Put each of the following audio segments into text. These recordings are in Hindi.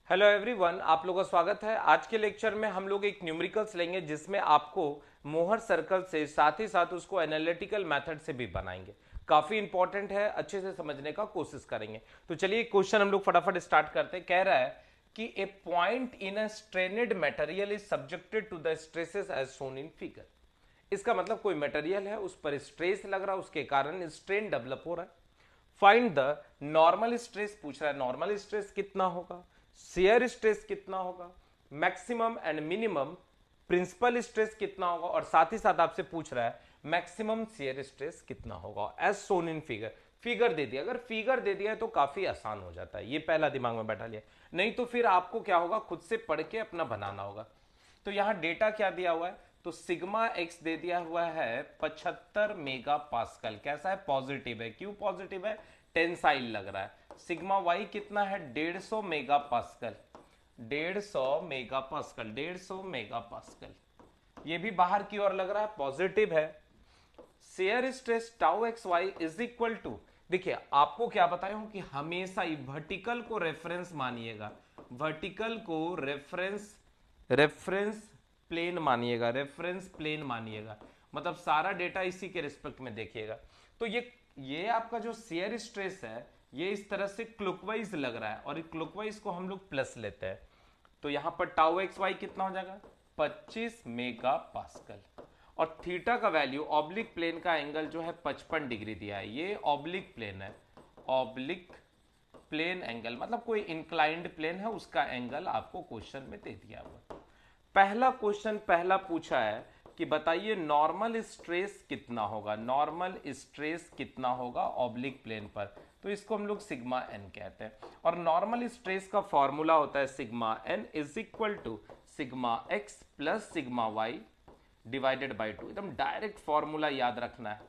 हेलो एवरीवन, आप लोगों का स्वागत है। आज के लेक्चर में हम लोग एक न्यूमेरिकल्स लेंगे जिसमें आपको मोहर सर्कल से साथ ही साथ उसको एनालिटिकल मेथड से भी बनाएंगे। काफी इंपॉर्टेंट है, अच्छे से समझने का कोशिश करेंगे। तो चलिए क्वेश्चन हम लोग फटाफट स्टार्ट करते हैं। कह रहा है कि a point in a strained material is subjected to the stresses as shown in figure. इसका मतलब कोई मटेरियल है, उस पर स्ट्रेस लग रहा है, उसके कारण स्ट्रेन डेवलप हो रहा है। फाइंड द नॉर्मल स्ट्रेस पूछ रहा है। नॉर्मल स्ट्रेस कितना होगा, शेयर स्ट्रेस कितना होगा, maximum and minimum principal stress कितना होगा, और साथ ही साथ आपसे पूछ रहा है मैक्सिमम शेयर स्ट्रेस कितना होगा as shown in figure. Figure दे दिया, अगर फिगर दे दिया है तो काफी आसान हो जाता है। ये पहला दिमाग में बैठा लिया, नहीं तो फिर आपको क्या होगा, खुद से पढ़ के अपना बनाना होगा। तो यहां डेटा क्या दिया हुआ है, तो सिग्मा एक्स दे दिया हुआ है 75 मेगा पास्कल। कैसा है, पॉजिटिव है। क्यों पॉजिटिव है, टेंसाइल लग रहा है। सिग्मा वाई कितना है, 150 mega pascal. 150 mega pascal, 150 mega pascal. ये भी बाहर की ओर लग रहा है, पॉजिटिव है। Shear stress tau x Y is equal to, देखिए आपको क्या बताया हूं कि हमेशा ही वर्टिकल को रेफरेंस मानिएगा। वर्टिकल को रेफरेंस रेफरेंस प्लेन मानिएगा, रेफरेंस प्लेन मानिएगा। मतलब सारा डेटा इसी के रिस्पेक्ट में देखिएगा। तो ये आपका जो शेयर स्ट्रेस है ये इस तरह से क्लॉकवाइज लग रहा है, और क्लॉकवाइज को हम लोग प्लस लेते हैं। तो यहां पर टाउ एक्स वाई कितना हो जाएगा, 25 मेगा पास्कल। और थीटा का वैल्यू, ऑब्लिक प्लेन का एंगल जो है 55 डिग्री दिया है। ये ऑब्लिक प्लेन है, ऑब्लिक प्लेन एंगल मतलब कोई इंक्लाइंड प्लेन है, उसका एंगल आपको क्वेश्चन में दे दिया हुआ। पहला क्वेश्चन पहला पूछा है कि बताइए नॉर्मल स्ट्रेस कितना होगा। नॉर्मल स्ट्रेस कितना होगा ऑब्लिक प्लेन पर, तो इसको हम लोग सिग्मा एन कहते हैं। और नॉर्मल स्ट्रेस का फॉर्मूला होता है sigma n is equal to sigma x plus sigma y divided by 2। एकदम डायरेक्ट फॉर्मूला याद रखना है,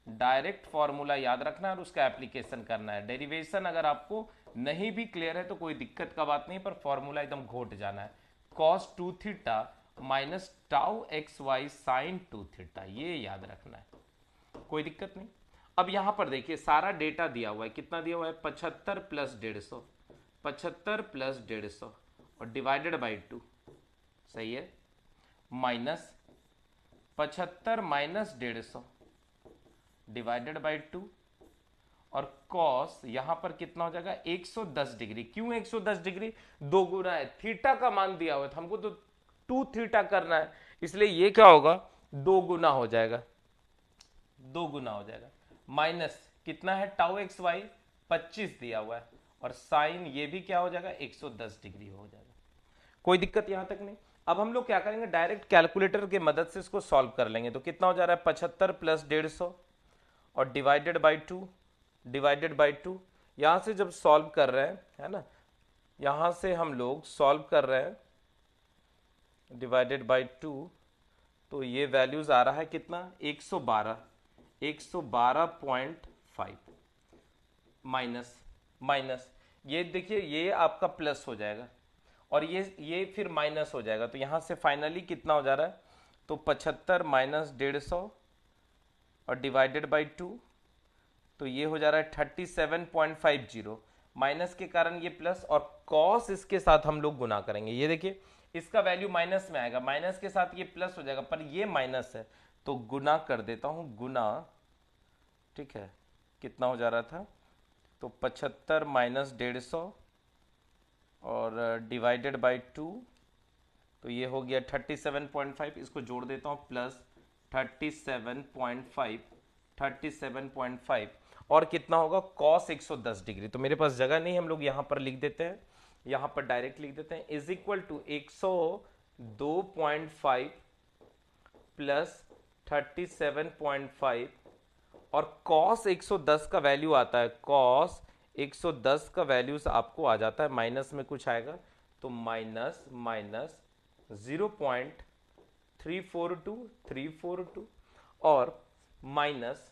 डायरेक्ट फॉर्मूला याद रखना है और उसका एप्लीकेशन करना है। डेरिवेशन अगर आपको नहीं भी क्लियर है तो कोई दिक्कत का बात नहीं, पर फॉर्मूला एकदम घोट जाना है। cos 2 theta minus tau x y sine 2 theta, ये याद रखना है, कोई दिक्कत नहीं। अब यहां पर देखिए सारा डेटा दिया हुआ है। कितना दिया हुआ है, 75 प्लस 150, 75 प्लस 150 और डिवाइडेड बाई 2, सही है, माइनस 75 माइनस 150 डिवाइडेड बाई 2, और कॉस यहां पर कितना हो जाएगा, 110 डिग्री। क्यों 110 डिग्री, दो गुना है, थीटा का मान दिया हुआ है, हमको तो 2 थीटा करना है, इसलिए ये क्या होगा, दो गुना हो जाएगा, दो गुना हो जाएगा। माइनस कितना है, टाउ एक्स वाई 25 दिया हुआ है, और साइन ये भी क्या हो जाएगा, 110 डिग्री हो जाएगा। कोई दिक्कत यहां तक नहीं। अब हम लोग क्या करेंगे, डायरेक्ट कैलकुलेटर की मदद से इसको सॉल्व कर लेंगे। तो कितना हो जा रहा है, 75 प्लस 150 और डिवाइडेड बाई 2, डिवाइडेड बाई 2। यहां से जब सॉल्व कर रहे हैं, है ना, यहां से हम लोग सॉल्व कर रहे हैं डिवाइडेड बाई 2, तो ये वैल्यूज आ रहा है कितना, 112, 112.5 माइनस माइनस, ये देखिए ये आपका प्लस हो जाएगा और ये फिर माइनस हो जाएगा। तो यहां से फाइनली कितना हो जा रहा है, तो 75 माइनस 150 और डिवाइडेड बाई 2, तो ये हो जा रहा है 37.50। माइनस के कारण ये प्लस, और कॉस इसके साथ हम लोग गुना करेंगे। ये देखिए इसका वैल्यू माइनस में आएगा, माइनस के साथ ये प्लस हो जाएगा, पर ये माइनस है तो गुना कर देता हूं, गुना, ठीक है। कितना हो जा रहा था, तो 75 माइनस 150 और डिवाइडेड बाई 2, तो ये हो गया 37.5। इसको जोड़ देता हूँ, प्लस 37.5, 37.5, और कितना होगा, cos 110 डिग्री। तो मेरे पास जगह नहीं, हम लोग यहां पर लिख देते हैं, यहां पर डायरेक्ट लिख देते हैं, इज इक्वल टू 102.5 प्लस 37.5, और cos 110 का वैल्यू आता है, cos 110 का वैल्यूज आपको आ जाता है, माइनस में कुछ आएगा तो माइनस माइनस 0.342 और माइनस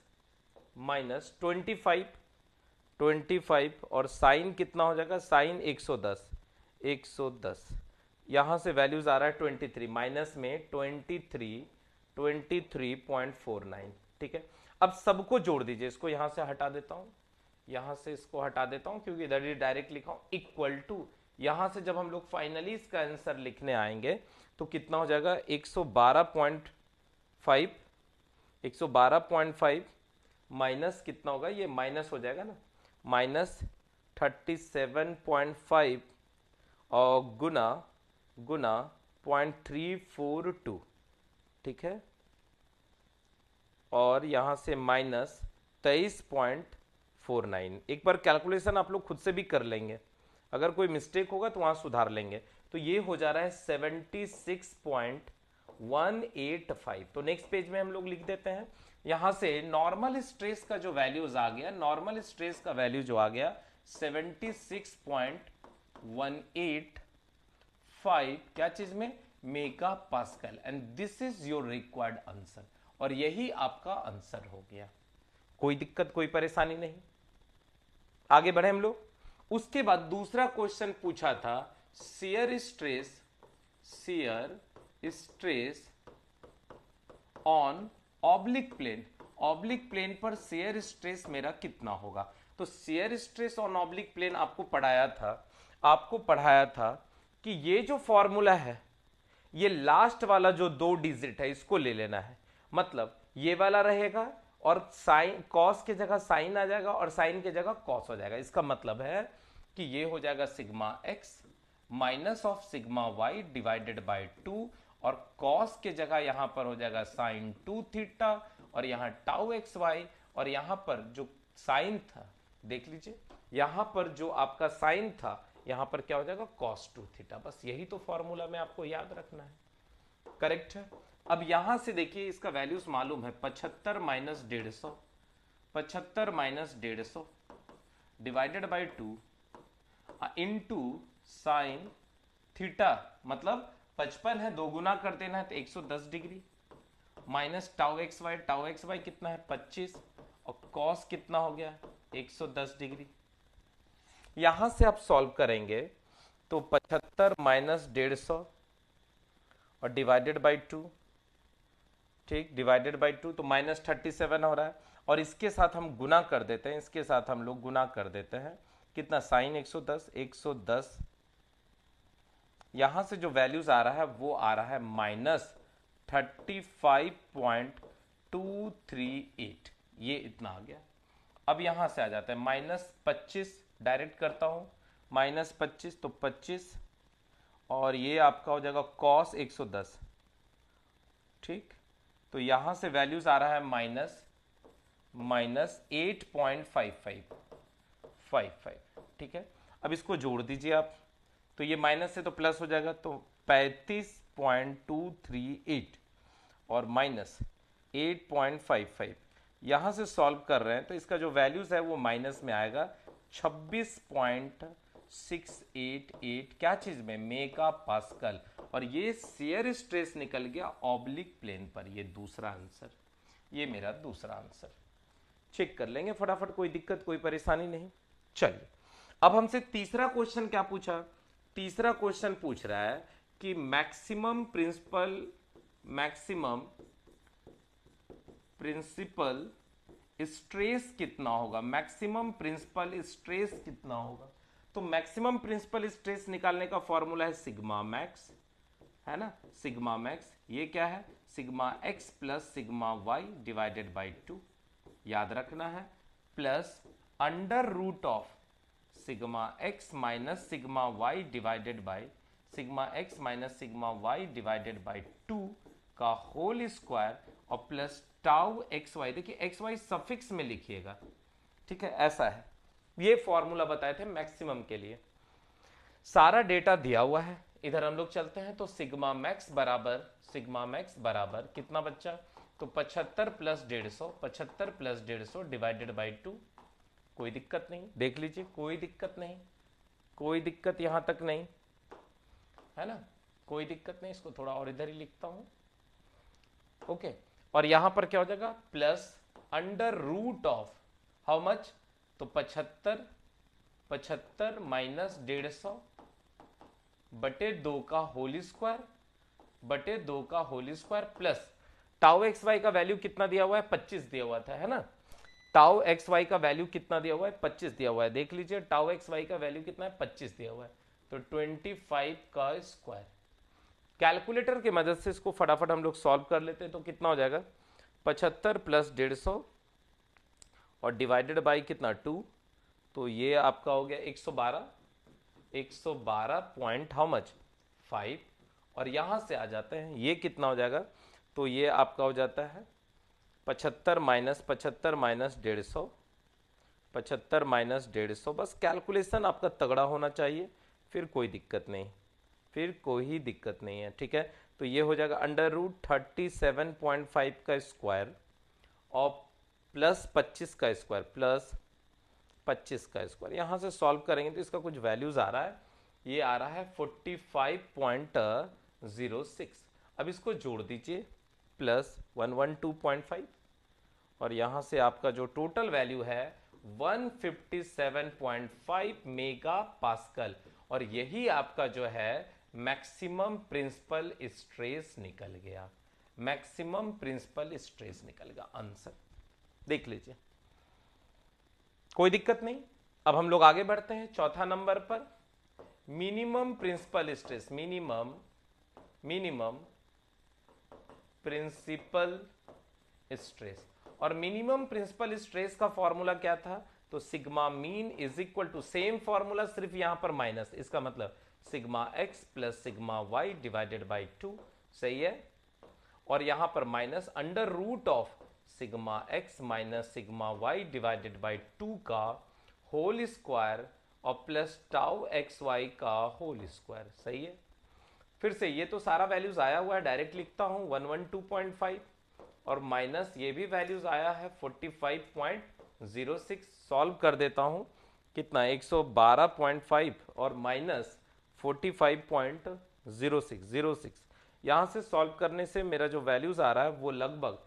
माइनस 25 और साइन कितना हो जाएगा, साइन 110, 110 यहां से वैल्यूज आ रहा है 23, माइनस में 23.49, ठीक है। अब सबको जोड़ दीजिए, इसको यहां से हटा देता हूं, यहां से इसको हटा देता हूं क्योंकि इधर ही डायरेक्ट लिखा हूं, इक्वल टू, यहां से जब हम लोग फाइनली इसका आंसर लिखने आएंगे तो कितना हो जाएगा 112.5, 112.5 माइनस कितना होगा, ये माइनस हो जाएगा ना, माइनस 37.5 और गुना गुना 0.342, ठीक है, और यहां से माइनस 23.49। एक बार कैलकुलेशन आप लोग खुद से भी कर लेंगे, अगर कोई मिस्टेक होगा तो वहां सुधार लेंगे। तो ये हो जा रहा है 76.185। तो नेक्स्ट पेज में हम लोग लिख देते हैं, यहां से नॉर्मल स्ट्रेस का जो वैल्यूज आ गया, नॉर्मल स्ट्रेस का वैल्यू जो आ गया 76.185, क्या चीज में, mega pascal, and this is your required answer, और यही आपका आंसर हो गया। कोई दिक्कत, कोई परेशानी नहीं। आगे बढ़े हम लोग। उसके बाद दूसरा क्वेश्चन पूछा था shear stress on oblique plane, oblique plane पर शियर स्ट्रेस मेरा कितना होगा। तो shear stress on oblique plane आपको पढ़ाया था कि ये जो फॉर्मूला है, ये लास्ट वाला जो 2 डिजिट है इसको ले लेना है, मतलब ये वाला रहेगा और साइन, कॉस की जगह साइन आ जाएगा और साइन की जगह कॉस हो जाएगा। इसका मतलब है कि ये हो जाएगा sigma x minus of sigma y divided by 2, और कॉस के जगह यहां पर हो जाएगा साइन 2 थीटा, और यहां टाउ एक्स वाई, और यहां पर जो साइन था, देख लीजिए यहां पर जो आपका साइन था, यहां पर क्या हो जाएगा कॉस 2 थीटा। बस यही तो फॉर्मूला में आपको याद रखना है, करेक्ट है। अब यहां से देखिए इसका वैल्यूज मालूम है, 75 minus 150, 75 minus 150 divided by 2 into sine theta, मतलब 55 है, 2 गुना कर देना है तो 110 degree, minus tau x y कितना है 25, और कॉस कितना हो गया 110 डिग्री। यहां से आप सॉल्व करेंगे तो 75 माइनस 150 और डिवाइडेड बाई 2, ठीक, डिवाइडेड बाई 2 तो माइनस 37 हो रहा है, और इसके साथ हम गुना कर देते हैं, इसके साथ हम लोग गुना कर देते हैं, कितना साइन 110, यहां से जो वैल्यूज आ रहा है वो आ रहा है माइनस 35.238, ये इतना आ गया। अब यहां से आ जाता है माइनस 25, डायरेक्ट करता हूं, माइनस 25 तो 25, और ये आपका हो जाएगा कॉस 110, ठीक, तो यहां से वैल्यूज आ रहा है माइनस 8.55, ठीक है। अब इसको जोड़ दीजिए आप, तो ये माइनस से तो प्लस हो जाएगा, तो 35.238 और माइनस 8.55, यहां से सॉल्व कर रहे हैं तो इसका जो वैल्यूज है वो माइनस में आएगा 26.688, क्या चीज में, मेगा पास्कल, और ये शियर स्ट्रेस निकल गया ऑब्लिक प्लेन पर। ये दूसरा आंसर, ये मेरा दूसरा आंसर। चेक कर लेंगे फटाफट, कोई दिक्कत कोई परेशानी नहीं। चलिए अब हमसे तीसरा क्वेश्चन क्या पूछा, तीसरा क्वेश्चन पूछ रहा है कि मैक्सिमम प्रिंसिपल स्ट्रेस कितना होगा, मैक्सिमम प्रिंसिपल स्ट्रेस कितना होगा। तो मैक्सिमम प्रिंसिपल स्ट्रेस निकालने का फॉर्मूला है सिग्मा मैक्स, है ना, सिग्मा मैक्स, ये क्या है sigma x plus sigma y divided by 2, याद रखना है, plus under root of sigma x minus sigma y divided by sigma x minus sigma y divided by 2 का होल स्क्वायर, और प्लस टाउ एक्स वाई, देखिए एक्स वाई सफिक्स में लिखिएगा, ठीक है, ऐसा है। ये फॉर्मूला बताए थे मैक्सिमम के लिए। सारा डेटा दिया हुआ है, इधर हम लोग चलते हैं, तो सिग्मा मैक्स बराबर कितना बच्चा, तो 75 प्लस 150 डिवाइडेड बाई 2, कोई दिक्कत नहीं, देख लीजिए कोई दिक्कत नहीं, कोई दिक्कत यहां तक नहीं है ना, कोई दिक्कत नहीं। इसको थोड़ा और इधर ही लिखता हूं, ओके, और यहां पर क्या हो जाएगा plus under root of how much, तो 75 माइनस 150 बटे 2 का whole square plus tau x y का वैल्यू कितना दिया हुआ है 25 दिया हुआ था, है ना, टाउ एक्स वाई का वैल्यू कितना दिया हुआ है 25 दिया हुआ है, देख लीजिए टाउ एक्स वाई का वैल्यू कितना है 25 दिया हुआ है, तो 25 का स्क्वायर। कैलकुलेटर की मदद से इसको फटाफट हम लोग सॉल्व कर लेते हैं। तो कितना हो जाएगा 75 प्लस 150 और डिवाइडेड बाई कितना 2, तो ये आपका हो गया 112, 112 पॉइंट हाउ मच 5। और यहाँ से आ जाते हैं ये कितना हो जाएगा, तो ये आपका हो जाता है 75 माइनस 75 माइनस 150, 75 माइनस 150। बस कैलकुलेशन आपका तगड़ा होना चाहिए, फिर कोई दिक्कत नहीं, फिर कोई दिक्कत नहीं है, ठीक है। तो ये हो जाएगा √37.5 का स्क्वायर और प्लस 25 का स्क्वायर, प्लस 25 का स्क्वायर। यहाँ से सॉल्व करेंगे तो इसका कुछ वैल्यूज आ रहा है, ये आ रहा है 45.06। अब इसको जोड़ दीजिए प्लस 112.5 और यहाँ से आपका जो टोटल वैल्यू है 157.5 मेगा पास्कल। और यही आपका जो है मैक्सिमम प्रिंसिपल स्ट्रेस निकल गया, मैक्सिमम प्रिंसिपल स्ट्रेस निकल गया आंसर। देख लीजिए, कोई दिक्कत नहीं। अब हम लोग आगे बढ़ते हैं चौथा नंबर पर, minimum principal stress, minimum principal stress. और मिनिमम प्रिंसिपल स्ट्रेस का फॉर्मूला क्या था, तो sigma mean is equal to, same formula सिर्फ यहां पर माइनस, इसका मतलब sigma x plus sigma y divided by 2, सही है। और यहां पर minus under root of sigma x minus sigma y divided by 2 का होल स्क्वायर और प्लस टाउ एक्स वाई का होल स्क्वायर, सही है। फिर से ये तो सारा वैल्यूज आया हुआ है, डायरेक्ट लिखता हूं 112.5 और माइनस ये भी वैल्यूज आया है 45.06। सॉल्व कर देता हूं, कितना 112.5 और माइनस 45.06। यहां से सॉल्व करने से मेरा जो वैल्यूज आ रहा है वो लगभग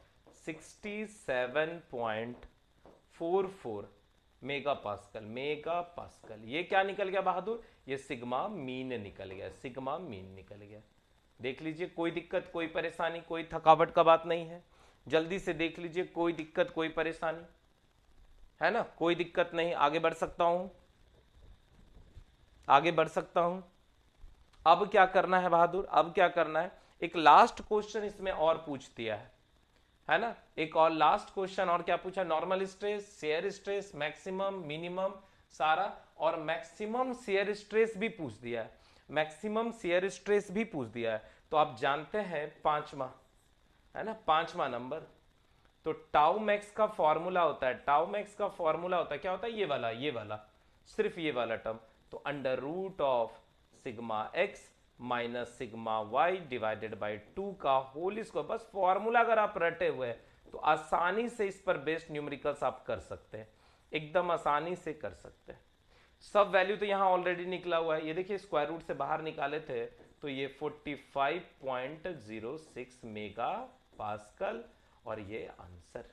67.44 मेगा पास्कल। ये क्या निकल गया बहादुर, ये सिग्मा मीन निकल गया, सिग्मा मीन निकल गया। देख लीजिए, कोई दिक्कत कोई परेशानी, कोई थकावट का बात नहीं है, जल्दी से देख लीजिए, कोई दिक्कत कोई परेशानी है ना, कोई दिक्कत नहीं। आगे बढ़ सकता हूं, आगे बढ़ सकता हूं। अब क्या करना है बहादुर, अब क्या करना है, एक लास्ट क्वेश्चन इसमें और पूछ दिया है ना, एक और लास्ट क्वेश्चन और क्या पूछा, normal stress, shear stress, maximum, minimum, सारा, और मैक्सिमम शेयर स्ट्रेस भी पूछ दिया है, मैक्सिमम शेयर स्ट्रेस भी पूछ दिया है। तो आप जानते हैं पांचवा है ना, पांचवा नंबर, तो टाउ मैक्स का फॉर्मूला होता है, टाउ मैक्स का फॉर्मूला होता है, क्या होता है, ये वाला, ये वाला, सिर्फ ये वाला टर्म, तो under root of sigma x minus sigma y divided by 2 का होल स्क्वायर। बस फॉर्मूला अगर आप रटे हुए हैं तो आसानी से इस पर बेस्ड न्यूमेरिकल्स आप कर सकते हैं, एकदम आसानी से कर सकते हैं। सब वैल्यू तो यहां ऑलरेडी निकला हुआ है, ये देखिए स्क्वायर रूट से बाहर निकाले थे तो ये 45.06 मेगा पास्कल और ये आंसर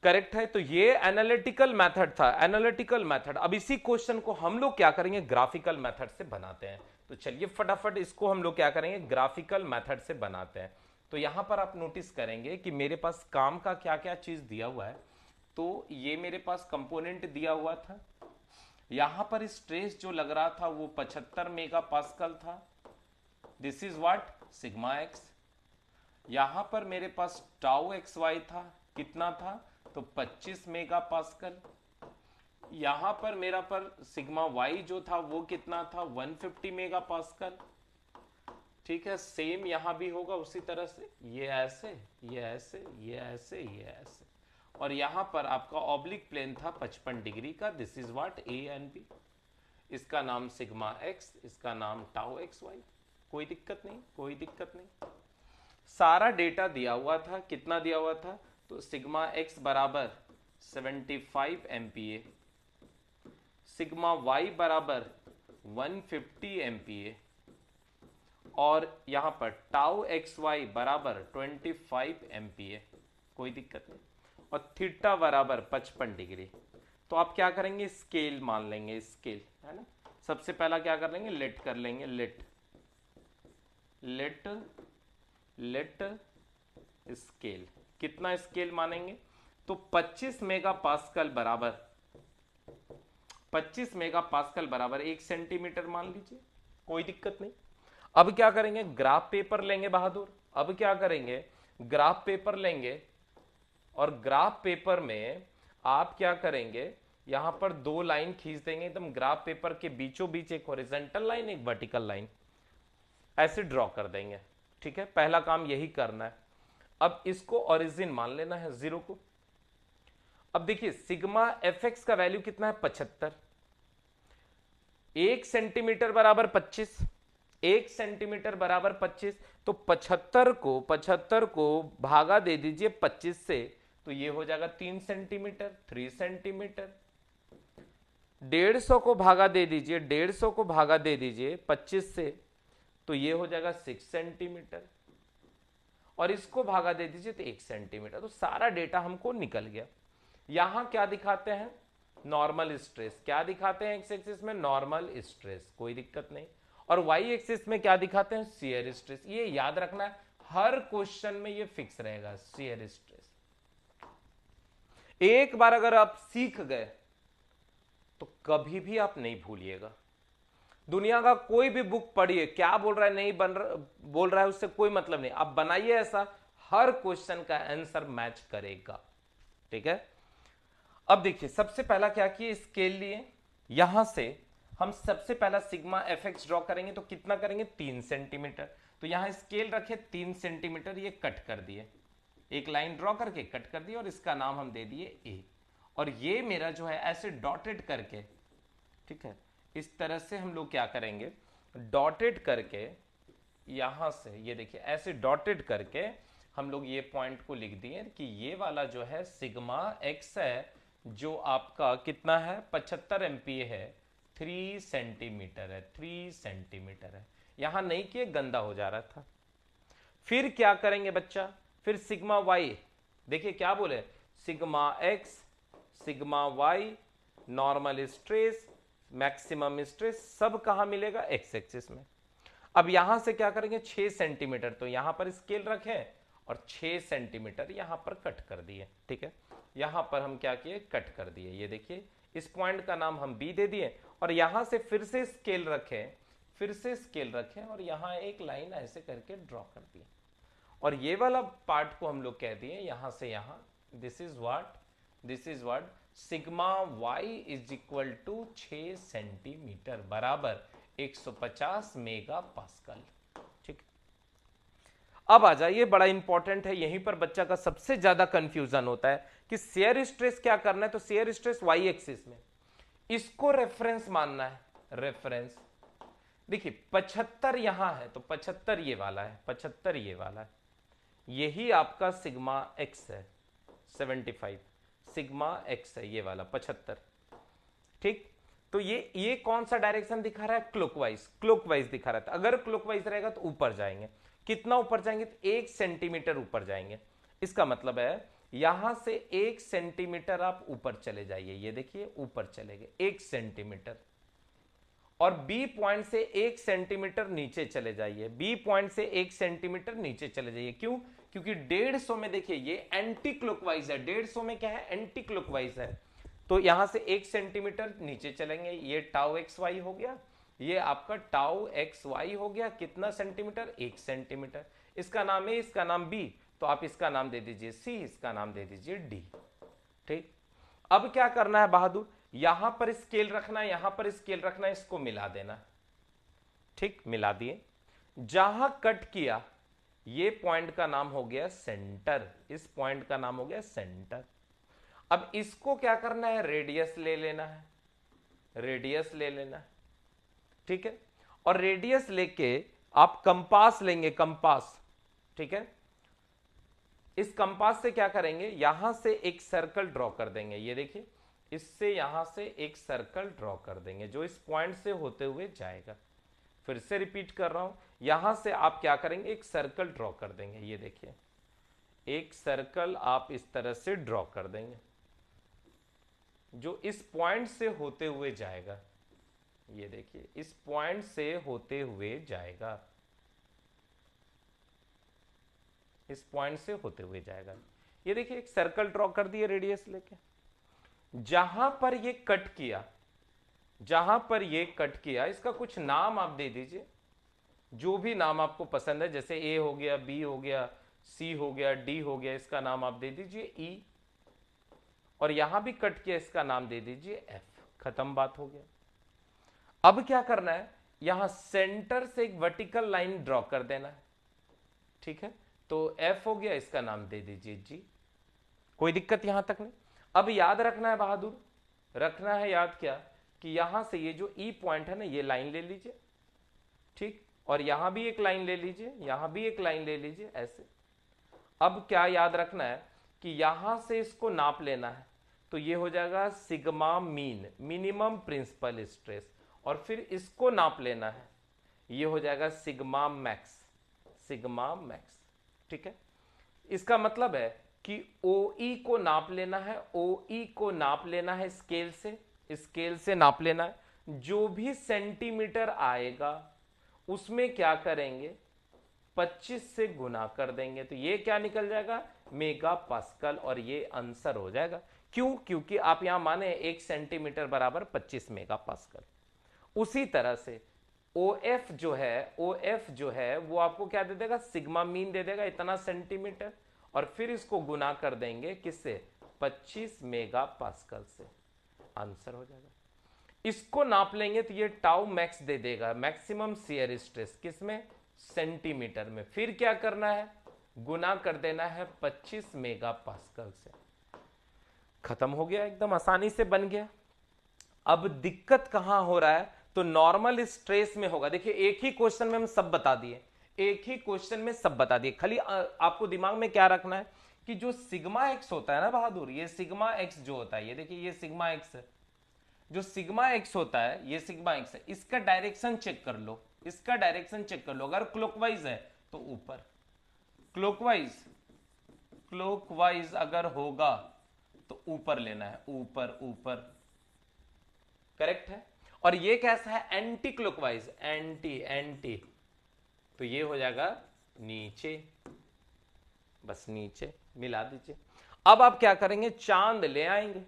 करेक्ट है। तो ये एनालिटिकल मेथड था, एनालिटिकल मेथड। अब इसी क्वेश्चन को हम लोग क्या करेंगे, ग्राफिकल मेथड से बनाते हैं। तो चलिए फटाफट इसको हम लोग क्या करेंगे, ग्राफिकल मेथड से बनाते हैं। तो यहां पर आप नोटिस करेंगे कि मेरे पास काम का क्या क्या चीज दिया हुआ है। तो ये मेरे पास कंपोनेंट दिया हुआ था, यहां पर स्ट्रेस जो लग रहा था वो 75 मेगा पास्कल था, this is what sigma x. यहां पर मेरे पास टाउ एक्स वाई था, कितना था, तो 25 मेगा पास्कल। यहां पर मेरा पर सिग्मा वाई जो था वो कितना था, 150 मेगा पास्कल। ठीक है, सेम यहां भी होगा उसी तरह से, ये ऐसे, ये ऐसे, ये ऐसे, ये ऐसे। और यहां पर आपका ऑब्लिक प्लेन था 55 डिग्री का, this is what a and b. इसका नाम सिग्मा एक्स, इसका नाम टाउ एक्स वाई। कोई दिक्कत नहीं, कोई दिक्कत नहीं। सारा डेटा दिया हुआ था, कितना दिया हुआ था, तो सिग्मा एक्स बराबर 75 एमपीए, सिग्मा वाई बराबर 150 एमपीए, और यहां पर टाउ एक्स वाई बराबर 25 एमपीए, कोई दिक्कत नहीं। और थीटा बराबर 55 डिग्री। तो आप क्या करेंगे, स्केल मान लेंगे, स्केल है ना। सबसे पहला क्या कर लेंगे, लेट कर लेंगे, लेट स्केल। कितना स्केल मानेंगे, तो 25 मेगा पास्कल बराबर 25 मेगा पास्कल बराबर 1 सेंटीमीटर मान लीजिए, कोई दिक्कत नहीं। अब क्या करेंगे, ग्राफ पेपर लेंगे बहादुर। अब क्या करेंगे, ग्राफ पेपर लेंगे और ग्राफ पेपर में आप क्या करेंगे, यहां पर दो लाइन खींच देंगे एकदम ग्राफ पेपर के बीचों बीच, एक हॉरिजॉन्टल लाइन एक वर्टिकल लाइन ऐसे ड्रॉ कर देंगे। ठीक है, पहला काम यही करना है। अब इसको ओरिजिन मान लेना है 0 को। अब देखिए सिग्मा एफ एक्स का वैल्यू कितना है, 75। 1 सेंटीमीटर बराबर 25, 1 सेंटीमीटर बराबर 25, तो 75 को भागा दे दीजिए 25 से, तो ये हो जाएगा 3 सेंटीमीटर, 3 सेंटीमीटर। 150 को भागा दे दीजिए, 150 को भागा दे दीजिए 25 से, तो ये हो जाएगा 6 सेंटीमीटर। और इसको भागा दे दीजिए तो 1 सेंटीमीटर। तो सारा डेटा हमको निकल गया। यहां क्या दिखाते हैं, नॉर्मल स्ट्रेस। क्या दिखाते हैं एक्स एक्सिस में, नॉर्मल स्ट्रेस, कोई दिक्कत नहीं। और वाई एक्सिस में क्या दिखाते हैं, शियर स्ट्रेस। ये याद रखना है, हर क्वेश्चन में ये फिक्स रहेगा, शियर स्ट्रेस। एक बार अगर आप सीख गए तो कभी भी आप नहीं भूलिएगा। दुनिया का कोई भी बुक पढ़िए, क्या बोल रहा है नहीं बोल रहा है उससे कोई मतलब नहीं, आप बनाइए ऐसा, हर क्वेश्चन का आंसर मैच करेगा। ठीक है, अब देखिए सबसे पहला क्या किए, स्केल लिए। यहां से हम सबसे पहला सिग्मा एफ एक्स ड्रॉ करेंगे, तो कितना करेंगे, 3 सेंटीमीटर। तो यहां स्केल रखे 3 सेंटीमीटर, ये कट कर दिए, एक लाइन ड्रॉ करके कट कर दिए और इसका नाम हम दे दिए ए। और ये मेरा जो है ऐसे डॉटेड करके, ठीक है, इस तरह से हम लोग क्या करेंगे, डॉटेड करके यहां से, ये देखिए ऐसे डॉटेड करके हम लोग ये पॉइंट को लिख दिए कि ये वाला जो है सिग्मा एक्स है, जो आपका कितना है, 75 एमपीए है, 3 सेंटीमीटर है, 3 सेंटीमीटर है। यहां नहीं किए, गंदा हो जा रहा था। फिर क्या करेंगे बच्चा, फिर सिग्मा वाई, देखिए क्या बोले, sigma x, sigma y, normal stress, maximum stress, सब कहां मिलेगा, एक्स एक्सिस में। अब यहां से क्या करेंगे, 6 सेंटीमीटर, तो यहां पर स्केल रखें और 6 सेंटीमीटर यहां पर कट कर दिए। ठीक है, यहां पर हम क्या किए, कट कर दिए। ये देखिए इस पॉइंट का नाम हम बी दे दिए और यहां से फिर से स्केल रखें, फिर से स्केल रखें और यहां एक लाइन ऐसे करके ड्रॉ कर दिए। और ये वाला पार्ट को हम लोग कह दिए यहां से यहां, this is what sigma y is equal to 6 centimetre बराबर 150 मेगा पास्कल। ठीक, अब आ जाइए, बड़ा इंपॉर्टेंट है, यहीं पर बच्चा का सबसे ज्यादा कंफ्यूजन होता है कि शेयर स्ट्रेस क्या करना है। तो शेयर स्ट्रेस वाई एक्सिस में, इसको रेफरेंस मानना है, रेफरेंस। देखिए 75 यहां है तो 75 ये वाला है, 75 ये वाला है, यही आपका सिग्मा एक्स है, 75 सिग्मा एक्स है ये वाला 75। ठीक, तो ये कौन सा डायरेक्शन दिखा रहा है, क्लॉकवाइज, क्लॉकवाइज दिखा रहा था। अगर क्लॉकवाइज रहेगा तो ऊपर जाएंगे, कितना ऊपर जाएंगे, तो 1 सेंटीमीटर ऊपर जाएंगे। इसका मतलब है यहां से 1 सेंटीमीटर आप ऊपर चले जाइए, ये देखिए ऊपर चले गए 1 सेंटीमीटर। और बी पॉइंट से 1 सेंटीमीटर नीचे चले जाइए, बी पॉइंट से 1 सेंटीमीटर नीचे चले जाइए। क्यों, क्योंकि 150 में देखिए ये एंटी क्लॉकवाइज है, 150 में क्या है, एंटी क्लॉकवाइज है। तो यहां से 1 सेंटीमीटर नीचे चलेंगे, ये टाउ एक्स वाई हो गया, ये आपका टाउ एक्स वाई हो गया, कितना सेंटीमीटर, 1 सेंटीमीटर। इसका नाम है, इसका नाम बी, तो आप इसका नाम दे दीजिए सी, इसका नाम दे दीजिए डी। ठीक, अब क्या करना है बहादुर, यहां पर स्केल रखना है, यहां पर स्केल रखना है, इसको मिला देना। ठीक, मिला दिए। जहां कट किया ये पॉइंट का नाम हो गया सेंटर, इस पॉइंट का नाम हो गया सेंटर। अब इसको क्या करना है, रेडियस ले लेना है, रेडियस ले लेना है। ठीक है, और रेडियस लेके आप कंपास लेंगे, कंपास। ठीक है, इस कंपास से क्या करेंगे, यहां से एक सर्कल ड्रॉ कर देंगे, ये देखिए इससे यहां से एक सर्कल ड्रॉ कर देंगे जो इस पॉइंट से होते हुए जाएगा। फिर से रिपीट कर रहा हूं, यहां से आप क्या करेंगे, एक सर्कल ड्रॉ कर देंगे, ये देखिए एक सर्कल आप इस तरह से ड्रॉ कर देंगे जो इस पॉइंट से होते हुए जाएगा। ये देखिए इस पॉइंट से होते हुए जाएगा, इस पॉइंट से होते हुए जाएगा। ये देखिए एक सर्कल ड्रॉ कर दिए रेडियस लेके। जहां पर ये कट किया जहां पर ये कट किया इसका कुछ नाम आप दे दीजिए, जो भी नाम आपको पसंद है, जैसे ए हो गया, बी हो गया, सी हो गया, डी हो गया, इसका नाम आप दे दीजिए ई, और यहां भी कट किया इसका नाम दे दीजिए एफ। खत्म, बात हो गया। अब क्या करना है, यहां सेंटर से एक वर्टिकल लाइन ड्रॉ कर देना है, ठीक है। तो एफ हो गया, इसका नाम दे दीजिए जी। कोई दिक्कत यहां तक नहीं। अब याद रखना है बहादुर, रखना है याद क्या, कि यहां से ये जो ई पॉइंट है ना, ये लाइन ले लीजिए, ठीक, और यहां भी एक लाइन ले लीजिए, यहां भी एक लाइन ले लीजिए, ऐसे। अब क्या याद रखना है कि यहां से इसको नाप लेना है, तो ये हो जाएगा sigma mean, minimum principal stress, और फिर इसको नाप लेना है, ये हो जाएगा सिग्मा मैक्स, सिग्मा मैक्स, ठीक है। इसका मतलब है कि OE को नाप लेना है, OE को नाप लेना है स्केल से, स्केल से नाप लेना है। जो भी सेंटीमीटर आएगा उसमें क्या करेंगे, 25 से गुना कर देंगे, तो ये क्या निकल जाएगा, मेगा पास्कल, और ये आंसर हो जाएगा। क्यों, क्योंकि आप यहां माने 1 सेंटीमीटर बराबर 25 मेगा पास्कल। उसी तरह से OF जो है वो आपको क्या दे देगा, सिग्मा मीन दे देगा, इतना सेंटीमीटर, और फिर इसको गुना कर देंगे किससे, 25 मेगा पास्कल से, आंसर हो जाएगा। इसको नाप लेंगे तो ये टाउ मैक्स दे देगा, मैक्सिमम शियर स्ट्रेस, किसमें, सेंटीमीटर में। फिर क्या करना है, गुना कर देना है 25 मेगा पास्कल से। खत्म हो गया, एकदम आसानी से बन गया। अब दिक्कत कहां हो रहा है, तो नॉर्मल स्ट्रेस में होगा। देखिए एक ही क्वेश्चन में हम सब बता दिए, एक ही क्वेश्चन में सब बता दिए। खाली आपको दिमाग में क्या रखना है कि जो सिग्मा एक्स होता है ना बहादुर, ये सिग्मा एक्स जो होता है, ये देखिए ये सिग्मा एक्स है, जो सिग्मा एक्स होता है, ये सिग्मा एक्स है, इसका डायरेक्शन चेक कर लो, इसका डायरेक्शन चेक कर लो। अगर क्लॉकवाइज है तो ऊपर, क्लॉकवाइज, क्लॉकवाइज अगर होगा तो ऊपर लेना है, ऊपर ऊपर, करेक्ट है। और ये कैसा है, एंटी क्लॉकवाइज, एंटी एंटी, तो ये हो जाएगा नीचे, बस नीचे मिला दीजिए। अब आप क्या करेंगे, चांद ले आएंगे,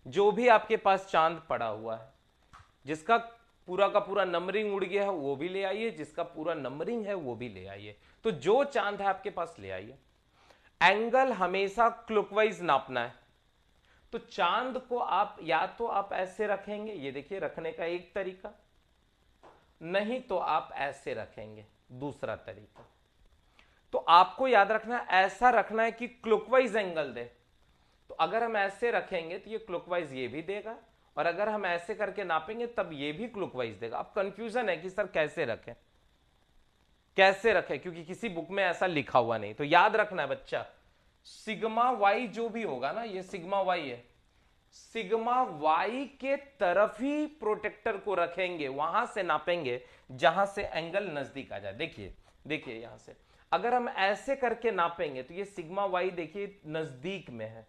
जो भी आपके पास चांद पड़ा हुआ है, जिसका पूरा का पूरा नंबरिंग उड़ गया है वो भी ले आइए, जिसका पूरा नंबरिंग है वो भी ले आइए। तो जो चांद है आपके पास ले आइए। एंगल हमेशा क्लॉकवाइज नापना है, तो चांद को आप या तो आप ऐसे रखेंगे, ये देखिए रखने का एक तरीका, नहीं तो आप ऐसे रखेंगे, दूसरा तरीका। तो आपको याद रखना है, ऐसा रखना है कि क्लॉकवाइज एंगल दे। तो अगर हम ऐसे रखेंगे तो ये क्लॉकवाइज ये भी देगा, और अगर हम ऐसे करके नापेंगे तब ये भी क्लॉकवाइज देगा। अब कंफ्यूजन है कि सर कैसे रखें, कैसे रखें, क्योंकि किसी बुक में ऐसा लिखा हुआ नहीं। तो याद रखना है बच्चा, सिग्मा वाई जो भी होगा ना, ये सिग्मा वाई है, सिग्मा वाई के तरफ ही प्रोटेक्टर को रखेंगे, वहां से नापेंगे जहां से एंगल नजदीक आ जाए। देखिए देखिए यहां से अगर हम ऐसे करके नापेंगे तो ये सिग्मा वाई देखिए नजदीक में है,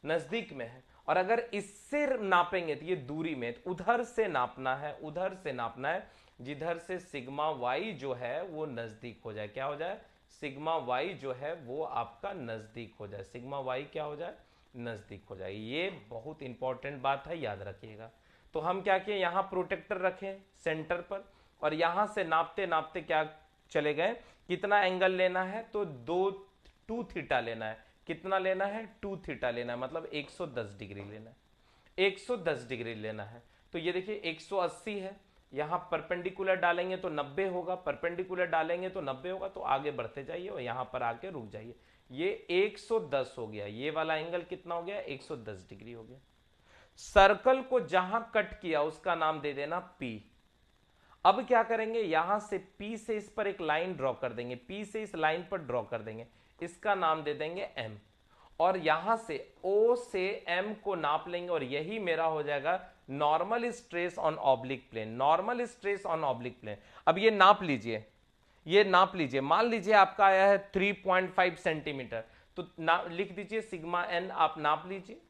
नजदीक में है, और अगर इससे नापेंगे तो ये दूरी में, तो उधर से नापना है, उधर से नापना है, जिधर से सिग्मा वाई जो है वो नजदीक हो जाए। क्या हो जाए, सिग्मा वाई जो है वो आपका नजदीक हो जाए, सिग्मा वाई क्या हो जाए, नजदीक हो जाए। ये बहुत इंपॉर्टेंट बात है, याद रखिएगा। तो हम क्या किए, यहां प्रोटेक्टर रखें सेंटर पर, और यहां से नापते नापते क्या चले गए, कितना एंगल लेना है, तो 2 थीटा लेना है। कितना लेना है, 2 थीटा लेना है, मतलब 110 डिग्री लेना है, 110 डिग्री लेना है। तो ये देखिए 180 है, यहां परपेंडिकुलर डालेंगे तो 90 होगा, परपेंडिकुलर डालेंगे तो 90 होगा, तो आगे बढ़ते जाइए और यहां पर आके रुक जाइए। ये 110 हो गया, ये वाला एंगल कितना हो गया, 110 डिग्री हो गया। सर्कल को जहां कट किया उसका नाम दे देना P। अब क्या करेंगे, यहां से P से इस पर एक लाइन ड्रॉ कर देंगे, P से इस लाइन पर ड्रॉ कर देंगे, इसका नाम दे देंगे M। और यहां से O से M को नाप लेंगे, और यही मेरा हो जाएगा normal stress on oblique plane, normal stress on oblique plane. अब ये नाप लीजिए, ये नाप लीजिए, मान लीजिए आपका आया है 3.5 सेंटीमीटर, तो लिख दीजिए सिग्मा n, आप नाप लीजिए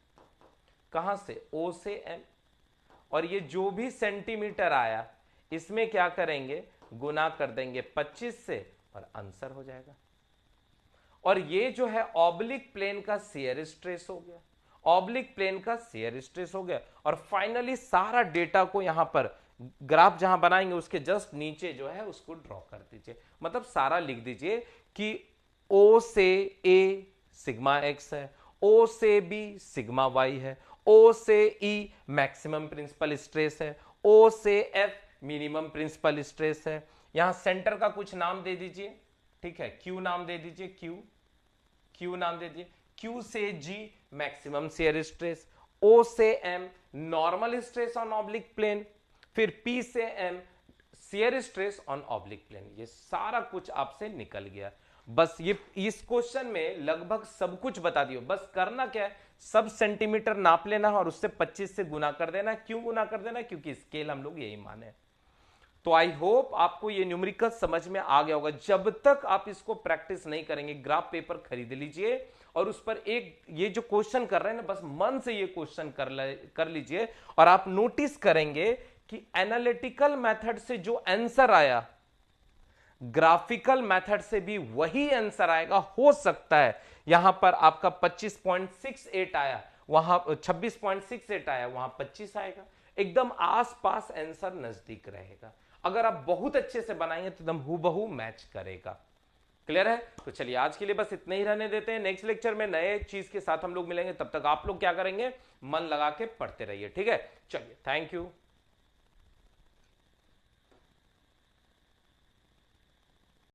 कहां से, O से M, और ये जो भी सेंटीमीटर आया इसमें क्या करेंगे, गुना कर देंगे 25 से, और आंसर हो जाएगा। और ये जो है ऑब्लिक प्लेन का शियर स्ट्रेस हो गया, ऑब्लिक प्लेन का शियर स्ट्रेस हो गया। और फाइनली सारा डेटा को यहां पर ग्राफ जहां बनाएंगे उसके जस्ट नीचे जो है उसको ड्रॉ कर दीजिए, मतलब सारा लिख दीजिए कि ओ से ए सिग्मा एक्स है, ओ से बी सिग्मा वाई है, ओ से ई मैक्सिमम प्रिंसिपल स्ट्रेस है, ओ से एफ मिनिमम प्रिंसिपल स्ट्रेस है। यहां सेंटर का कुछ नाम दे दीजिए, ठीक है, क्यू नाम दे दीजिए, क्यू नाम दे दीजिए, क्यू से G maximum shear stress, O से M normal stress on oblique plane, फिर पी से M shear stress on oblique plane. ये सारा कुछ आपसे निकल गया। बस ये इस क्वेश्चन में लगभग सब कुछ बता दियो, बस करना क्या है, सब सेंटीमीटर नाप लेना और उससे 25 से गुना कर देना। क्यों गुना कर देना? क्योंकि स्केल हम लोग यही माने। तो आई होप आपको ये न्यूमेरिकल समझ में आ गया होगा। जब तक आप इसको प्रैक्टिस नहीं करेंगे, ग्राफ पेपर खरीद लीजिए और उस पर एक ये जो क्वेश्चन कर रहे हैं ना, बस मन से ये क्वेश्चन कर लीजिए और आप नोटिस करेंगे कि एनालिटिकल मेथड से जो आंसर आया, ग्राफिकल मेथड से भी वही आंसर आएगा। हो सकता है यहां पर आपका 25.68 आया, वहां 26.68 आया, वहां 25 आएगा, एकदम आसपास आंसर नजदीक रहेगा। अगर आप बहुत अच्छे से बनाएंगे तो एकदम हूबहू मैच करेगा। क्लियर है? तो चलिए आज के लिए बस इतना ही रहने देते हैं। नेक्स्ट लेक्चर में नए चीज के साथ हम लोग मिलेंगे, तब तक आप लोग क्या करेंगे, मन लगा के पढ़ते रहिए। ठीक है, चलिए, थैंक यू।